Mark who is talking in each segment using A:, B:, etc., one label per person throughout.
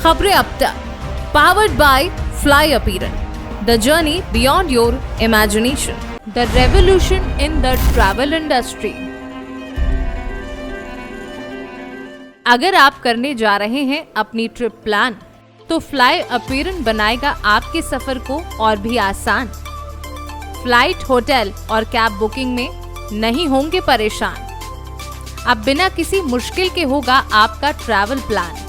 A: खबरें अब तक, powered by Fly Appearan, the journey beyond your imagination, the revolution in the travel industry. अगर आप करने जा रहे हैं अपनी ट्रिप प्लान, तो फ्लाई अपीयरन बनाएगा आपके सफर को और भी आसान। फ्लाइट, होटल और कैब बुकिंग में नहीं होंगे परेशान। अब बिना किसी मुश्किल के होगा आपका ट्रैवल प्लान।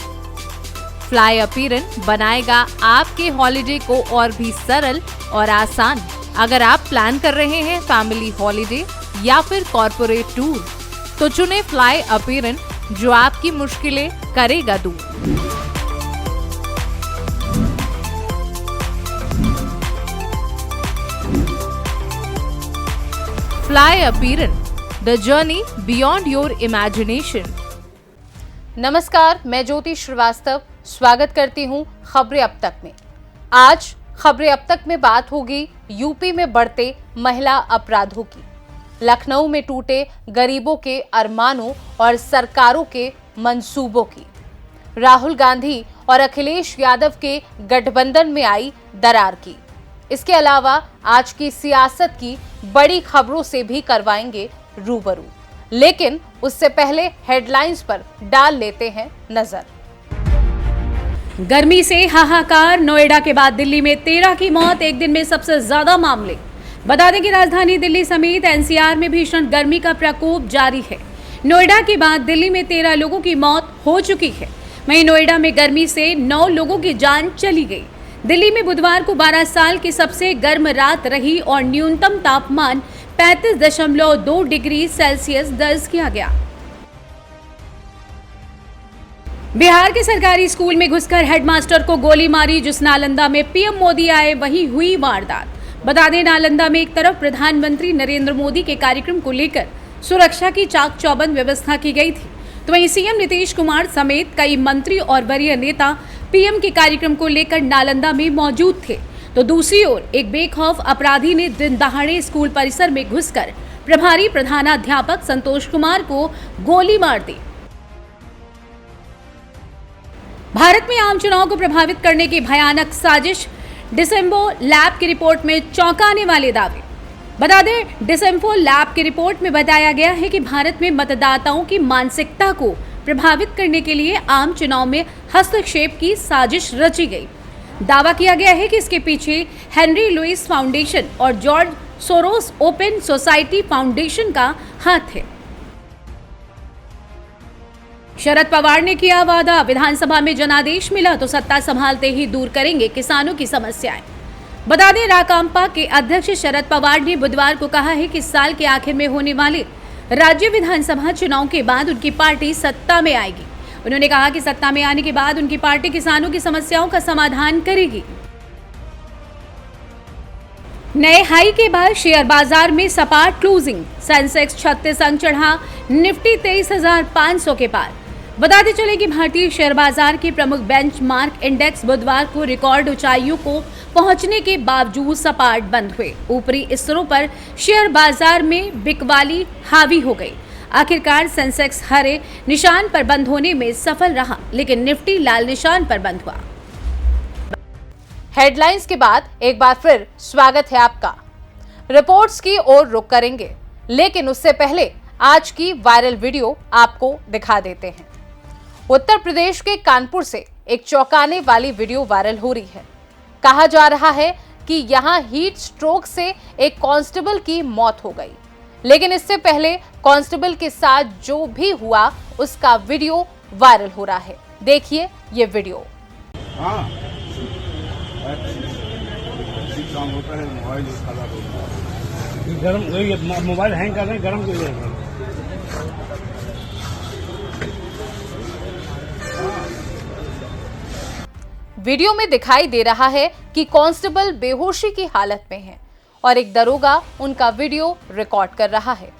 A: फ्लाई अपीयरन बनाएगा आपके हॉलिडे को और भी सरल और आसान। अगर आप प्लान कर रहे हैं फैमिली हॉलिडे या फिर कॉर्पोरेट टूर, तो चुने फ्लाई अपीयरन, जो आपकी मुश्किलें करेगा दूर। Fly Appearan, the journey beyond your imagination. नमस्कार, मैं ज्योति श्रीवास्तव स्वागत करती हूँ खबरें अब तक में। आज खबरें अब तक में बात होगी यूपी में बढ़ते महिला अपराधों की, लखनऊ में टूटे गरीबों के अरमानों और सरकारों के मंसूबों की, राहुल गांधी और अखिलेश यादव के गठबंधन में आई दरार की। इसके अलावा आज की सियासत की बड़ी खबरों से भी करवाएंगे रूबरू, लेकिन उससे पहले हेडलाइंस पर डाल लेते हैं नजर।
B: गर्मी से हाहाकार, नोएडा के बाद दिल्ली में 13 की मौत, एक दिन में सबसे ज्यादा मामले। बता दें कि राजधानी दिल्ली समेत एनसीआर में भीषण गर्मी का प्रकोप जारी है। नोएडा के बाद दिल्ली में 13 लोगों की मौत हो चुकी है। वहीं नोएडा में गर्मी से 9 लोगों की जान चली गई। दिल्ली में बुधवार को 12 साल की सबसे गर्म रात रही और न्यूनतम तापमान 35.2 डिग्री सेल्सियस दर्ज किया गया। बिहार के सरकारी स्कूल में घुसकर हेडमास्टर को गोली मारी। जिस नालंदा में पीएम मोदी आए, वहीं हुई वारदात। बता दें, नालंदा में एक तरफ प्रधानमंत्री नरेंद्र मोदी के कार्यक्रम को लेकर सुरक्षा की चाक चौबंद व्यवस्था की गई थी, तो वहीं सीएम नीतीश कुमार समेत कई मंत्री और वरीय नेता पीएम के कार्यक्रम को लेकर नालंदा में मौजूद थे। तो दूसरी ओर एक बेखौफ अपराधी ने दिन दहाड़े स्कूल परिसर में घुसकर प्रभारी प्रधानाध्यापक संतोष कुमार को गोली मार दी। भारत में आम चुनाव को प्रभावित करने की भयानक साजिश, डिसेम्बो लैब की रिपोर्ट में चौंकाने वाले दावे। बता दें, डिसेम्बो लैब की रिपोर्ट में बताया गया है कि भारत में मतदाताओं की मानसिकता को प्रभावित करने के लिए आम चुनाव में हस्तक्षेप की साजिश रची गई। दावा किया गया है कि इसके पीछे हेनरी लुइस फाउंडेशन और George Soros open society foundation का हाथ है। शरद पवार ने किया वादा, विधानसभा में जनादेश मिला तो सत्ता संभालते ही दूर करेंगे किसानों की समस्याएं। बता दें, राकांपा के अध्यक्ष शरद पवार ने बुधवार को कहा है कि साल के आखिर में होने वाले राज्य विधानसभा चुनाव के बाद उनकी पार्टी सत्ता में आएगी। उन्होंने कहा कि सत्ता में आने के बाद उनकी पार्टी किसानों की समस्याओं का समाधान करेगी। नए हाई के बाद शेयर बाजार में सपाट क्लोजिंग, सेंसेक्स 36 अंक चढ़ा, निफ्टी 23,500 के पार। बताते चले कि भारतीय शेयर बाजार के प्रमुख बेंचमार्क इंडेक्स बुधवार को रिकॉर्ड ऊंचाइयों को पहुंचने के बावजूद सपाट बंद हुए। ऊपरी स्तरों पर शेयर बाजार में बिकवाली हावी हो गई। आखिरकार सेंसेक्स हरे निशान पर बंद होने में सफल रहा, लेकिन निफ्टी लाल निशान पर बंद हुआ।
A: हेडलाइंस के बाद एक बार फिर स्वागत है आपका। रिपोर्ट्स की ओर रुख करेंगे, लेकिन उससे पहले आज की वायरल वीडियो आपको दिखा देते हैं। उत्तर प्रदेश के कानपुर से एक चौंकाने वाली वीडियो वायरल हो रही है। कहा जा रहा है कि यहां हीट स्ट्रोक से एक कांस्टेबल की मौत हो गई, लेकिन इससे पहले कांस्टेबल के साथ जो भी हुआ उसका वीडियो वायरल हो रहा है। देखिए ये वीडियो।
C: मोबाइल हैंग कर रहे हैं, गर्म क्यों है?
A: वीडियो में दिखाई दे रहा है कि कांस्टेबल बेहोशी की हालत में है और एक दरोगा उनका वीडियो रिकॉर्ड कर रहा है।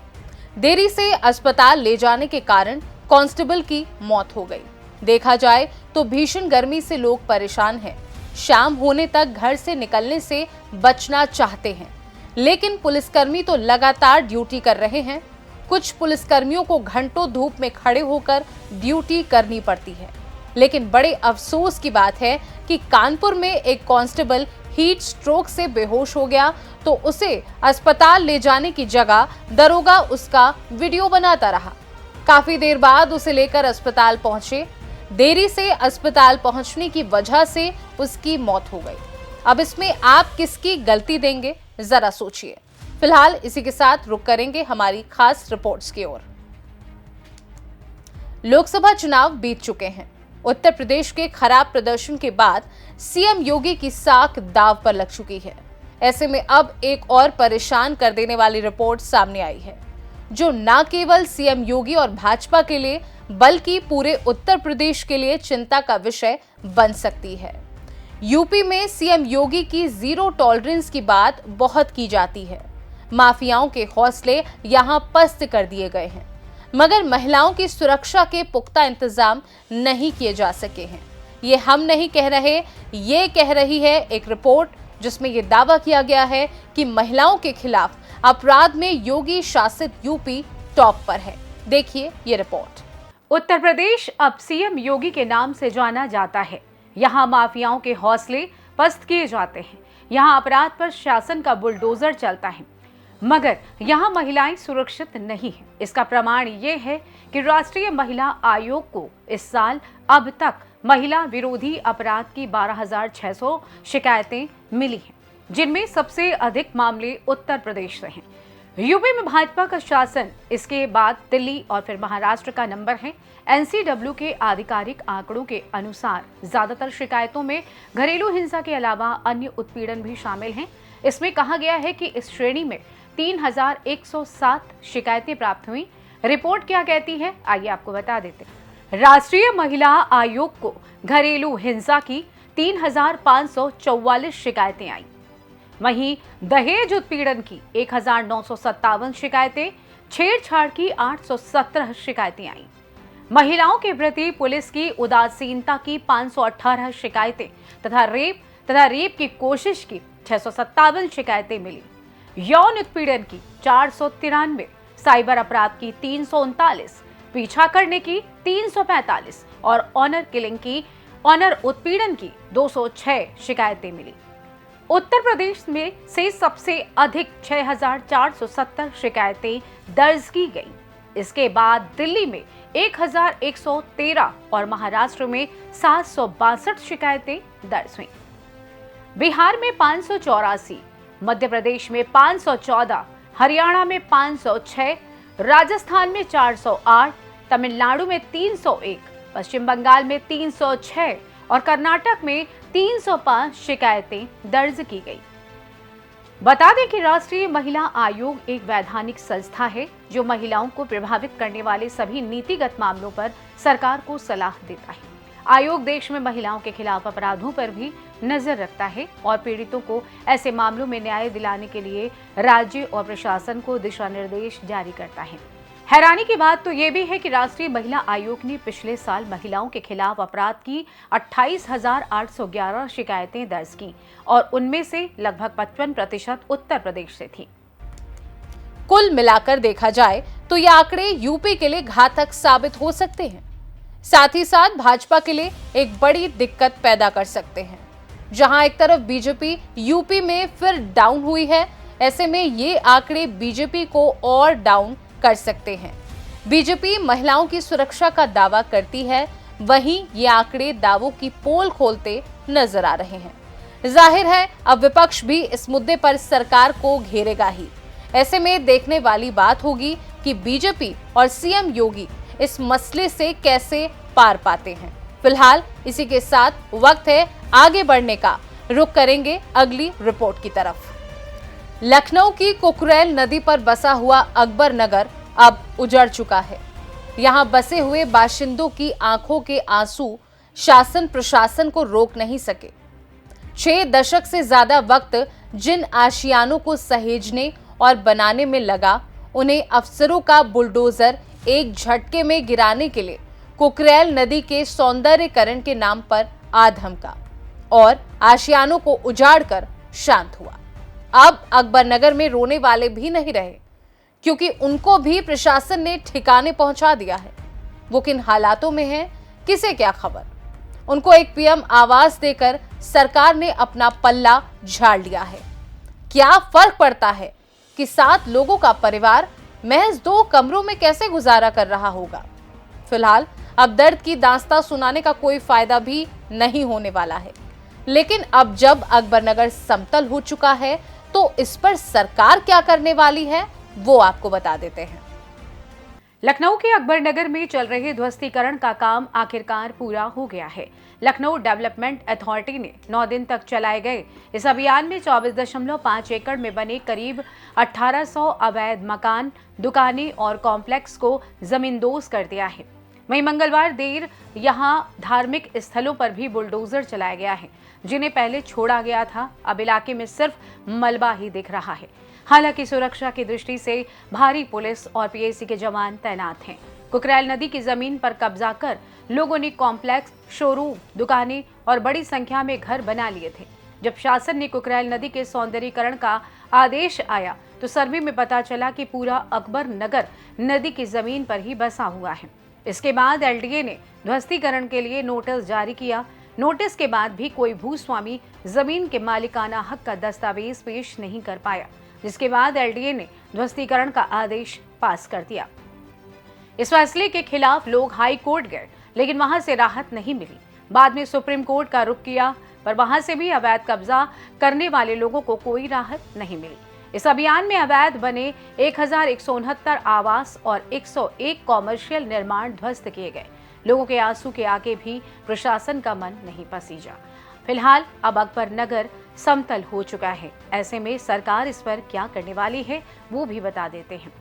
A: देरी से अस्पताल ले जाने के कारण कांस्टेबल की मौत हो गई। देखा जाए तो भीषण गर्मी से लोग परेशान हैं। शाम होने तक घर से निकलने से बचना चाहते हैं, लेकिन पुलिसकर्मी तो लगातार ड्यूटी कर रहे हैं। कुछ पुलिसकर्मियों को घंटों धूप में खड़े होकर ड्यूटी करनी पड़ती है। लेकिन बड़े अफसोस की बात है कि कानपुर में एक कांस्टेबल हीट स्ट्रोक से बेहोश हो गया तो उसे अस्पताल ले जाने की जगह दरोगा उसका वीडियो बनाता रहा। काफी देर बाद उसे लेकर अस्पताल पहुंचे। देरी से अस्पताल पहुंचने की वजह से उसकी मौत हो गई। अब इसमें आप किसकी गलती देंगे, जरा सोचिए। फिलहाल इसी के साथ रुक करेंगे हमारी खास रिपोर्ट्स की ओर। लोकसभा चुनाव बीत चुके हैं। उत्तर प्रदेश के खराब प्रदर्शन के बाद सीएम योगी की साख दांव पर लग चुकी है। ऐसे में अब एक और परेशान कर देने वाली रिपोर्ट सामने आई है, जो न केवल सीएम योगी और भाजपा के लिए बल्कि पूरे उत्तर प्रदेश के लिए चिंता का विषय बन सकती है। यूपी में सीएम योगी की जीरो टॉलरेंस की बात बहुत की जाती है। माफियाओं के हौसले यहां पस्त कर दिए गए हैं, मगर महिलाओं की सुरक्षा के पुख्ता इंतजाम नहीं किए जा सके हैं। ये हम नहीं कह रहे, ये कह रही है एक रिपोर्ट जिसमें यह दावा किया गया है कि महिलाओं के खिलाफ अपराध में योगी शासित यूपी टॉप पर है। देखिए ये रिपोर्ट।
B: उत्तर प्रदेश अब सीएम योगी के नाम से जाना जाता है। यहाँ माफियाओं के हौसले पस्त किए जाते हैं। यहाँ अपराध पर शासन का बुलडोजर चलता है, मगर यहाँ महिलाएं सुरक्षित नहीं हैं। इसका प्रमाण ये है कि राष्ट्रीय महिला आयोग को इस साल अब तक महिला विरोधी अपराध की 12,600 शिकायतें मिली हैं, जिनमें सबसे अधिक मामले उत्तर प्रदेश से हैं। यूपी में भाजपा का शासन, इसके बाद दिल्ली और फिर महाराष्ट्र का नंबर है। एनसीडब्ल्यू के आधिकारिक आंकड़ों के अनुसार ज्यादातर शिकायतों में घरेलू हिंसा के अलावा अन्य उत्पीड़न भी शामिल हैं। इसमें कहा गया है कि इस श्रेणी में 3,107 शिकायतें प्राप्त हुई। रिपोर्ट क्या कहती है, आइए आपको बता देते हैं। राष्ट्रीय महिला आयोग को घरेलू हिंसा की 3,544 शिकायतें आई। वहीं दहेज उत्पीड़न की 1,957 शिकायतें, छेड़छाड़ की 817 शिकायतें आई। महिलाओं के प्रति पुलिस की उदासीनता की 518 शिकायतें तथा रेप की कोशिश की 657 शिकायतें मिली। यौन उत्पीड़न की 493, साइबर अपराध की 339, पीछा करने की 345 और ऑनर उत्पीड़न की 206 शिकायतें मिली। उत्तर प्रदेश में से सबसे अधिक 6,470 शिकायतें दर्ज की गई। इसके बाद दिल्ली में 1,113 और महाराष्ट्र में 762 शिकायतें दर्ज हुई। बिहार में 584, मध्य प्रदेश में 514, हरियाणा में 506, राजस्थान में 408, तमिलनाडु में 301, पश्चिम बंगाल में 306 और कर्नाटक में 305 शिकायतें दर्ज की गई। बता दें कि राष्ट्रीय महिला आयोग एक वैधानिक संस्था है जो महिलाओं को प्रभावित करने वाले सभी नीतिगत मामलों पर सरकार को सलाह देता है। आयोग देश में महिलाओं के खिलाफ अपराधों पर भी नजर रखता है और पीड़ितों को ऐसे मामलों में न्याय दिलाने के लिए राज्य और प्रशासन को दिशा निर्देश जारी करता है। हैरानी की बात तो ये भी है कि राष्ट्रीय महिला आयोग ने पिछले साल महिलाओं के खिलाफ अपराध की 28,811 शिकायतें दर्ज की और उनमें से लगभग 55% उत्तर प्रदेश से थी।
A: कुल मिलाकर देखा जाए तो ये आंकड़े यूपी के लिए घातक साबित हो सकते हैं, साथ ही साथ भाजपा के लिए एक बड़ी दिक्कत पैदा कर सकते हैं। जहां एक तरफ बीजेपी यूपी में फिर डाउन हुई है, ऐसे में ये आंकड़े बीजेपी को और डाउन कर सकते हैं। बीजेपी महिलाओं की सुरक्षा का दावा करती है, वहीं ये आंकड़े दावों की पोल खोलते नजर आ रहे हैं। जाहिर है अब विपक्ष भी इस मुद्दे पर सरकार को घेरेगा ही। ऐसे में देखने वाली बात होगी कि बीजेपी और सीएम योगी इस मसले से कैसे पार पाते हैं। फिलहाल इसी के साथ वक्त है आगे बढ़ने का। रुक करेंगे अगली रिपोर्ट की तरफ। लखनऊ की कुकरेल नदी पर बसा हुआ अकबर नगर अब उजड़ चुका है। यहाँ बसे हुए बाशिंदों की आंखों के आंसू शासन प्रशासन को रोक नहीं सके। 6 दशक से ज्यादा वक्त जिन आशियानों को सहेजने और बनाने में लगा, उन्हें अफसरों का बुलडोजर एक झटके में गिराने के लिए कुकरेल नदी के सौंदर्यीकरण के नाम पर आ धमका और आशियानों को उजाड़कर शांत हुआ। अब अकबर नगर में रोने वाले भी नहीं रहे, क्योंकि उनको भी प्रशासन ने ठिकाने पहुंचा दिया है। वो किन हालातों में है, किसे क्या खबर। उनको एक पीएम आवास देकर सरकार ने अपना पल्ला झाड़ लिया है। क्या फर्क पड़ता है कि 7 लोगों का परिवार महज 2 कमरों में कैसे गुजारा कर रहा होगा। फिलहाल अब दर्द की दास्तां सुनाने का कोई फायदा भी नहीं होने वाला है, लेकिन अब जब अकबरनगर समतल हो चुका है तो इस पर सरकार क्या करने वाली है वो आपको बता देते हैं।
B: लखनऊ के अकबरनगर में चल रहे ध्वस्तीकरण का काम आखिरकार पूरा हो गया है। लखनऊ डेवलपमेंट अथॉरिटी ने 9 दिन तक चलाए गए इस अभियान में 24.5 एकड़ में बने करीब 1800 अवैध मकान, दुकानें और कॉम्प्लेक्स को जमींदोज कर दिया है। वहीं मंगलवार देर यहां धार्मिक स्थलों पर भी बुलडोजर चलाया गया है, जिन्हें पहले छोड़ा गया था। अब इलाके में सिर्फ मलबा ही दिख रहा है। हालांकि सुरक्षा की दृष्टि से भारी पुलिस और पीएसी के जवान तैनात हैं। कुकरेल नदी की जमीन पर कब्जा कर लोगों ने कॉम्प्लेक्स, शोरूम, दुकानें और बड़ी संख्या में घर बना लिए थे। जब शासन ने कुकरेल नदी के सौंदर्यीकरण का आदेश आया तो सर्वे में पता चला कि पूरा अकबर नगर नदी की जमीन पर ही बसा हुआ है। इसके बाद एलडीए ने ध्वस्तीकरण के लिए नोटिस जारी किया। नोटिस के बाद भी कोई भूस्वामी जमीन के मालिकाना हक का दस्तावेज पेश नहीं कर पाया, जिसके बाद एलडीए ने ध्वस्तीकरण का आदेश पास कर दिया। इस फैसले के खिलाफ लोग हाई कोर्ट गए, लेकिन वहां से राहत नहीं मिली। बाद में सुप्रीम कोर्ट का रुख किया, पर वहां से भी अवैध कब्जा करने वाले लोगों को कोई राहत नहीं मिली। इस अभियान में अवैध बने 1169 आवास और 101 कॉमर्शियल निर्माण ध्वस्त किए गए। लोगों के आंसू के आगे भी प्रशासन का मन नहीं पसीजा। फिलहाल अब अकबरनगर समतल हो चुका है। ऐसे में सरकार इस पर क्या करने वाली है वो भी बता देते हैं।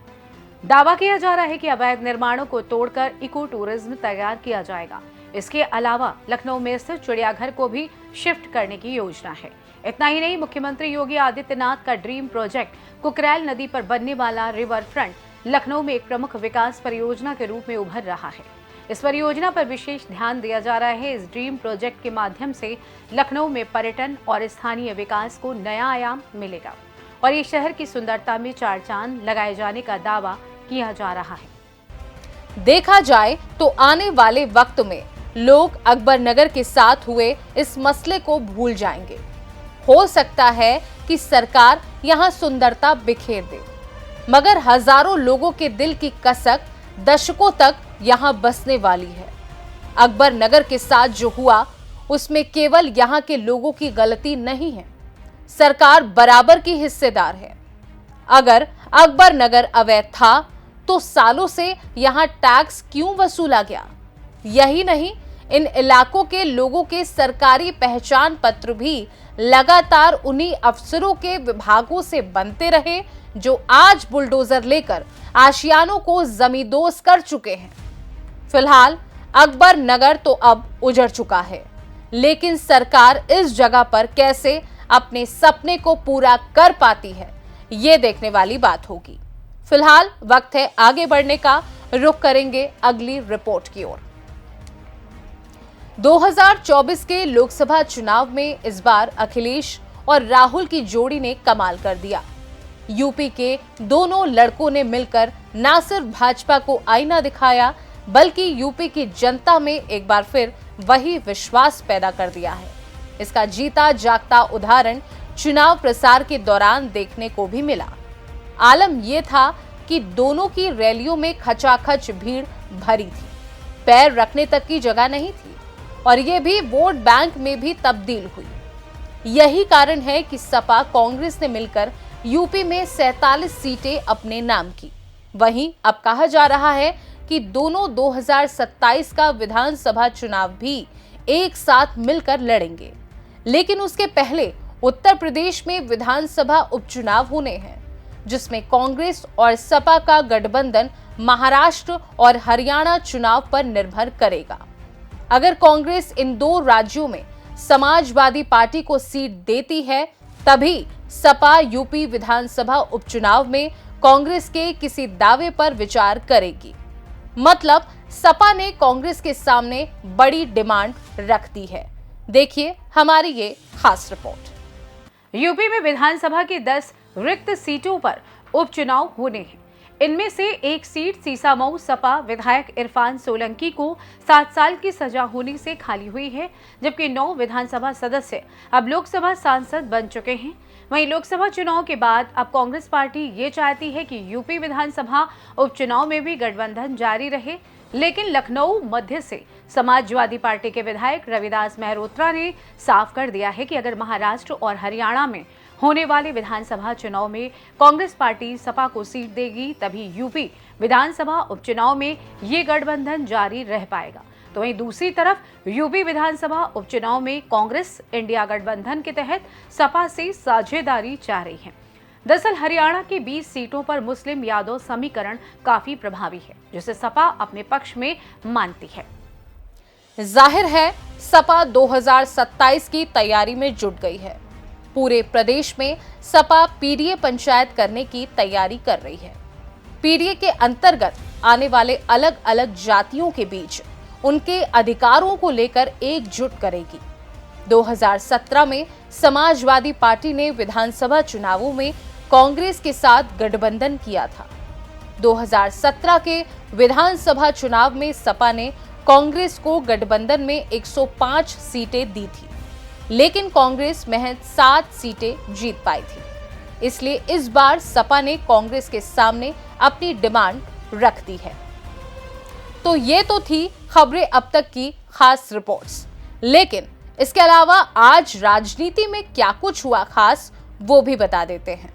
B: दावा किया जा रहा है कि अवैध निर्माणों को तोड़कर इको टूरिज्म तैयार किया जाएगा। इसके अलावा लखनऊ में स्थित चिड़ियाघर को भी शिफ्ट करने की योजना है। इतना ही नहीं, मुख्यमंत्री योगी आदित्यनाथ का ड्रीम प्रोजेक्ट कुकरेल नदी पर बनने वाला रिवर फ्रंट लखनऊ में एक प्रमुख विकास परियोजना के रूप में उभर रहा है। इस परियोजना पर विशेष ध्यान दिया जा रहा है। इस ड्रीम प्रोजेक्ट के माध्यम से लखनऊ में पर्यटन और स्थानीय विकास को नया आयाम मिलेगा और ये शहर की सुंदरता में 4 चांद लगाए जाने का दावा किया जा रहा है।
A: देखा जाए तो आने वाले वक्त में लोग अकबरनगर के साथ हुए इस मसले को भूल जाएंगे। हो सकता है कि सरकार यहां सुंदरता बिखेर दे, मगर हजारों लोगों के दिल की कसक दशकों तक यहां बसने वाली है। अकबरनगर के साथ जो हुआ उसमें केवल यहां के लोगों की गलती नहीं है, सरकार बराबर की हिस्सेदार है। अगर अकबरनगर अवैध था तो सालों से यहां टैक्स क्यों वसूला गया? यही नहीं, इन इलाकों के लोगों के सरकारी पहचान पत्र भी लगातार उन्हीं अफसरों के विभागों से बनते रहे जो आज बुलडोजर लेकर आशियानों को जमींदोज कर चुके हैं। फिलहाल अकबरनगर तो अब उजड़ चुका है, लेकिन सरकार इस जगह पर कैसे अपने सपने को पूरा कर पाती है, ये देखने वाली बात होगी। फिलहाल वक्त है आगे बढ़ने का। रुख करेंगे अगली रिपोर्ट की ओर। 2024 के लोकसभा चुनाव में इस बार अखिलेश और राहुल की जोड़ी ने कमाल कर दिया। यूपी के दोनों लड़कों ने मिलकर न सिर्फ भाजपा को आईना दिखाया, बल्कि यूपी की जनता में एक बार फिर वही विश्वास पैदा कर दिया है। इसका जीता जागता उदाहरण चुनाव प्रचार के दौरान देखने को भी मिला। आलम यह था कि दोनों की रैलियों में खचाखच भीड़ भरी थी, पैर रखने तक की जगह नहीं थी, और ये भी वोट बैंक में भी तब्दील हुई। यही कारण है कि सपा कांग्रेस ने मिलकर यूपी में 47 सीटें अपने नाम की। वहीं अब कहा जा रहा है कि दोनों 2027 का विधानसभा चुनाव भी एक साथ मिलकर लड़ेंगे। लेकिन उसके पहले उत्तर प्रदेश में विधानसभा उपचुनाव होने हैं, जिसमें कांग्रेस और सपा का गठबंधन महाराष्ट्र और हरियाणा चुनाव पर निर्भर करेगा। अगर कांग्रेस इन 2 राज्यों में समाजवादी पार्टी को सीट देती है, तभी सपा यूपी विधानसभा उपचुनाव में कांग्रेस के किसी दावे पर विचार करेगी। मतलब सपा ने कांग्रेस के सामने बड़ी डिमांड रख दी है। देखिए हमारी ये खास रिपोर्ट।
B: यूपी में विधानसभा की 10 रिक्त सीटों पर उपचुनाव होने हैं। इनमें से एक सीट सीसामऊ सपा विधायक इरफान सोलंकी को 7 साल की सजा होने से खाली हुई है, जबकि 9 विधानसभा सदस्य अब लोकसभा सांसद बन चुके हैं। वहीं लोकसभा चुनाव के बाद अब कांग्रेस पार्टी ये चाहती है कि यूपी विधानसभा उपचुनाव में भी गठबंधन जारी रहे, लेकिन लखनऊ मध्य से समाजवादी पार्टी के विधायक रविदास मेहरोत्रा ने साफ कर दिया है कि अगर महाराष्ट्र और हरियाणा में होने वाले विधानसभा चुनाव में कांग्रेस पार्टी सपा को सीट देगी, तभी यूपी विधानसभा उपचुनाव में ये गठबंधन जारी रह पाएगा। तो वहीं दूसरी तरफ यूपी विधानसभा उपचुनाव में कांग्रेस इंडिया गठबंधन के तहत सपा से साझेदारी चाह रही है। दरअसल हरियाणा की 20 सीटों पर मुस्लिम यादव समीकरण काफी प्रभावी है, जिसे सपा अपने पक्ष में मानती है।
A: जाहिर है सपा 2027 की तैयारी में जुट गई है। पूरे प्रदेश में सपा पीडीए पंचायत करने की तैयारी कर रही है। पीडीए के अंतर्गत आने वाले अलग अलग जातियों के बीच उनके अधिकारों को लेकर एकजुट करेगी। 2017 में समाजवादी पार्टी ने विधानसभा चुनावों में कांग्रेस के साथ गठबंधन किया था। 2017 के विधानसभा चुनाव में सपा ने कांग्रेस को गठबंधन में 105 सीटें दी थी, लेकिन कांग्रेस महज 7 सीटें जीत पाई थी। इसलिए इस बार सपा ने कांग्रेस के सामने अपनी डिमांड रख दी है। तो ये तो थी खबरें अब तक की खास रिपोर्ट्स, लेकिन इसके अलावा आज राजनीति में क्या कुछ हुआ खास वो भी बता देते हैं।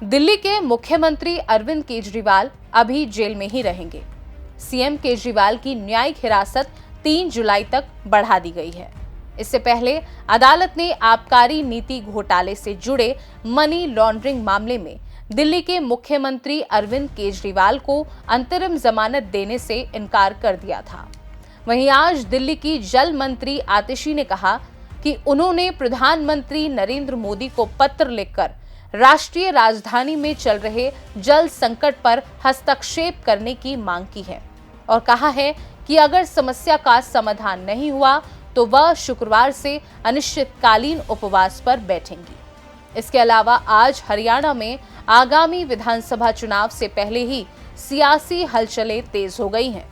A: दिल्ली के मुख्यमंत्री अरविंद केजरीवाल अभी जेल में ही रहेंगे। सीएम केजरीवाल की न्यायिक हिरासत 3 जुलाई तक बढ़ा दी गई है। इससे पहले अदालत ने आबकारी नीति घोटाले से जुड़े मनी लॉन्ड्रिंग मामले में दिल्ली के मुख्यमंत्री अरविंद केजरीवाल को अंतरिम जमानत देने से इनकार कर दिया था। वहीं आज दिल्ली की जल मंत्री आतिशी ने कहा कि उन्होंने प्रधानमंत्री नरेंद्र मोदी को पत्र लिखकर राष्ट्रीय राजधानी में चल रहे जल संकट पर हस्तक्षेप करने की मांग की है और कहा है कि अगर समस्या का समाधान नहीं हुआ तो वह शुक्रवार से अनिश्चितकालीन उपवास पर बैठेंगी। इसके अलावा आज हरियाणा में आगामी विधानसभा चुनाव से पहले ही सियासी हलचलें तेज हो गई हैं।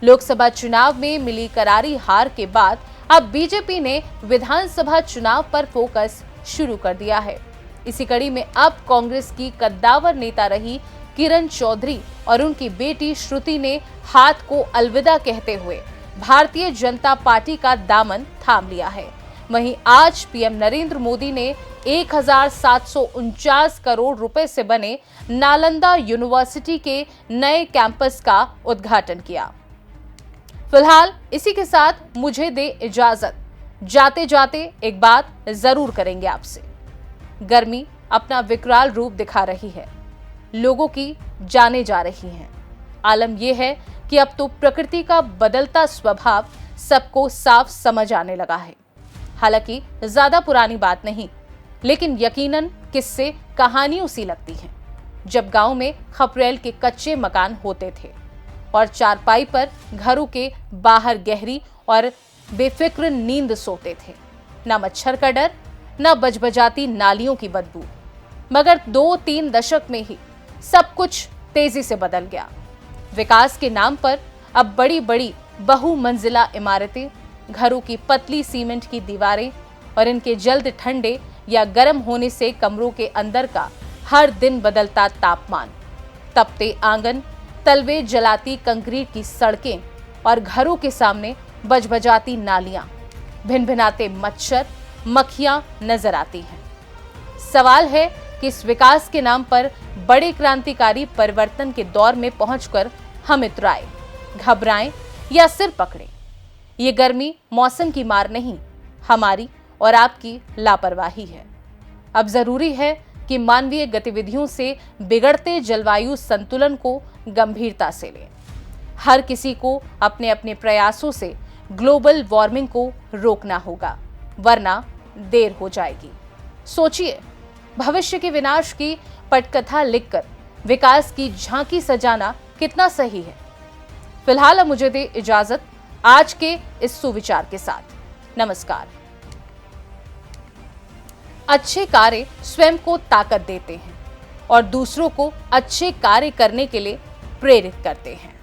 A: लोकसभा चुनाव में मिली करारी हार के बाद अब बीजेपी ने विधानसभा चुनाव पर फोकस शुरू कर दिया है। इसी कड़ी में अब कांग्रेस की कद्दावर नेता रही किरण चौधरी और उनकी बेटी श्रुति ने हाथ को अलविदा कहते हुए भारतीय जनता पार्टी का दामन थाम लिया है। वहीं आज पीएम नरेंद्र मोदी ने 1749 करोड़ रुपए से बने नालंदा यूनिवर्सिटी के नए कैंपस का उद्घाटन किया। फिलहाल इसी के साथ मुझे दे इजाजत। जाते जाते एक बात जरूर करेंगे आपसे। गर्मी अपना विकराल रूप दिखा रही है, लोगों की जानें जा रही हैं। आलम यह है कि अब तो प्रकृति का बदलता स्वभाव सबको साफ समझ आने लगा है। हालांकि ज्यादा पुरानी बात नहीं, लेकिन यकीनन किस्से कहानियों सी लगती हैं। जब गांव में खपरेल के कच्चे मकान होते थे और चारपाई पर घरों के बाहर गहरी और बेफिक्र नींद सोते थे, न मच्छर का डर, न बजबजाती नालियों की बदबू। मगर 2-3 दशक में ही सब कुछ तेजी से बदल गया। विकास के नाम पर अब बड़ी बड़ी बहुमंजिला इमारतें, घरों की पतली सीमेंट की दीवारें और इनके जल्द ठंडे या गर्म होने से कमरों के अंदर का हर दिन बदलता तापमान, तपते आंगन, तलवे जलाती कंक्रीट की सड़कें और घरों के सामने बजबजाती नालियां, भिनभिनाते मच्छर, मक्खियां नजर आती हैं। सवाल है कि इस विकास के नाम पर बड़े क्रांतिकारी परिवर्तन के दौर में पहुंचकर हम इतराएं, घबराएं या सिर पकड़ें। ये गर्मी मौसम की मार नहीं, हमारी और आपकी लापरवाही है। अब जरूरी है कि मानवीय गतिविधियों से बिगड़ते जलवायु संतुलन को गंभीरता से लें। हर किसी को अपने अपने प्रयासों से ग्लोबल वार्मिंग को रोकना होगा, वरना देर हो जाएगी। सोचिए, भविष्य के विनाश की पटकथा लिखकर विकास की झांकी सजाना कितना सही है। फिलहाल अब मुझे दे इजाजत आज के इस सुविचार के साथ। नमस्कार। अच्छे कार्य स्वयं को ताकत देते हैं, और दूसरों को अच्छे कार्य करने के लिए प्रेरित करते हैं।